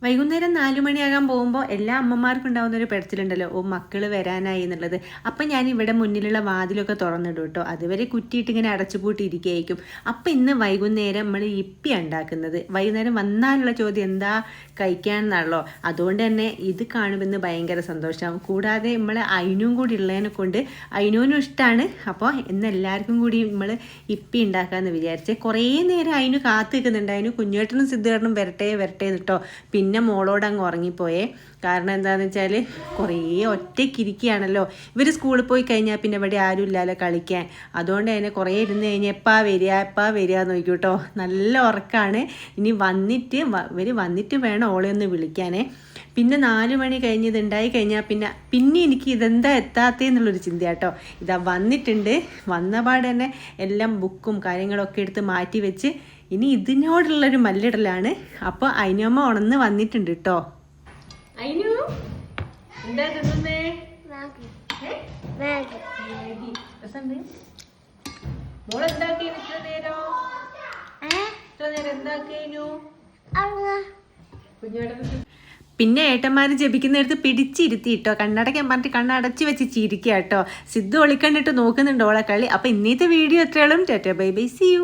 വൈകുന്നേരം 4 മണിയാകാൻ പോകുമ്പോൾ എല്ലാ അമ്മമാർക്കും ഉണ്ടാകുന്ന ഒരു പെടച്ചിലുണ്ടല്ലോ, ഓ മക്കൾ വരാനായി എന്നുള്ളത്. അപ്പം ഞാൻ ഇവിടെ മുന്നിലുള്ള വാതിലൊക്കെ തുറന്നിടും കേട്ടോ. അതുവരെ കുറ്റിയിട്ട് ഇങ്ങനെ അടച്ചുപൂട്ടിയിരിക്കുകയായിരിക്കും. അപ്പം ഇന്ന് വൈകുന്നേരം നമ്മൾ ഇപ്പി ഉണ്ടാക്കുന്നത്. വൈകുന്നേരം വന്നാലുള്ള ചോദ്യം എന്താ കഴിക്കാനെന്നാണല്ലോ. അതുകൊണ്ട് തന്നെ ഇത് കാണുമെന്ന് ഭയങ്കര സന്തോഷമാകും. കൂടാതെ നമ്മൾ അയിനും കൂടി ഉള്ളതിനെ കൊണ്ട് അയിനൂനും ഇഷ്ടമാണ്. അപ്പോൾ ഇന്ന് എല്ലാവർക്കും കൂടി നമ്മൾ ഇപ്പി ഉണ്ടാക്കാമെന്ന് വിചാരിച്ചേ. കുറേ നേരം അയിന് കാത്തു നിൽക്കുന്നുണ്ട്. അതിന് കുഞ്ഞേട്ടനും സിദ്ധേട്ടനും വരട്ടെ കേട്ടോ. പിന്നെ മോളോട് അങ്ങ് ഉറങ്ങിപ്പോയേ. കാരണം എന്താണെന്ന് വെച്ചാൽ കുറേ ഒറ്റയ്ക്കിരിക്കുകയാണല്ലോ. ഇവർ സ്കൂളിൽ പോയി കഴിഞ്ഞാൽ പിന്നെ ഇവിടെ ആരും ഇല്ലല്ലോ കളിക്കാൻ. അതുകൊണ്ട് തന്നെ കുറേ ഇരുന്ന് കഴിഞ്ഞാൽ എപ്പാ വരിക നോക്കൂ കേട്ടോ. നല്ല ഉറക്കമാണ്. ഇനി ഇവർ വന്നിട്ട് വേണം ഓളെ ഒന്ന് വിളിക്കാനേ. പിന്നെ 4 മണി കഴിഞ്ഞത് ഉണ്ടായി കഴിഞ്ഞാൽ പിന്നെ എനിക്ക് ഇതെന്താ എത്താത്തതെന്നുള്ളൊരു ചിന്ത കേട്ടോ. ഇതാ വന്നിട്ടുണ്ട്. വന്നപാട് തന്നെ എല്ലാം ബുക്കും കാര്യങ്ങളൊക്കെ എടുത്ത് മാറ്റി വെച്ച് ഇനി ഇതിനോടുള്ളൊരു മല്ലിടലാണ്. അപ്പോൾ അയിനമ്മ ഉണർന്ന് വന്നിട്ടുണ്ട് കേട്ടോ. അയിനു എന്താ തിന്നുന്നേ? മോളെന്താക്കി ഇത്ര നേരം എന്താക്കിയു? പിന്നെ ഏട്ടന്മാർ ജപിക്കുന്നിടത്ത് പിടിച്ചിരുത്തി കേട്ടോ. കണ്ണടയ്ക്കാൻ പറഞ്ഞിട്ട് കണ്ണടച്ച് വെച്ച് ചിരിക്കുക കേട്ടോ. സിദ്ധു ഒളിക്കണ്ടിട്ട് നോക്കുന്നുണ്ട് ഓളെ കളി. അപ്പോൾ ഇന്നത്തെ വീഡിയോ എത്രയോളം. Tata bye bye, see U.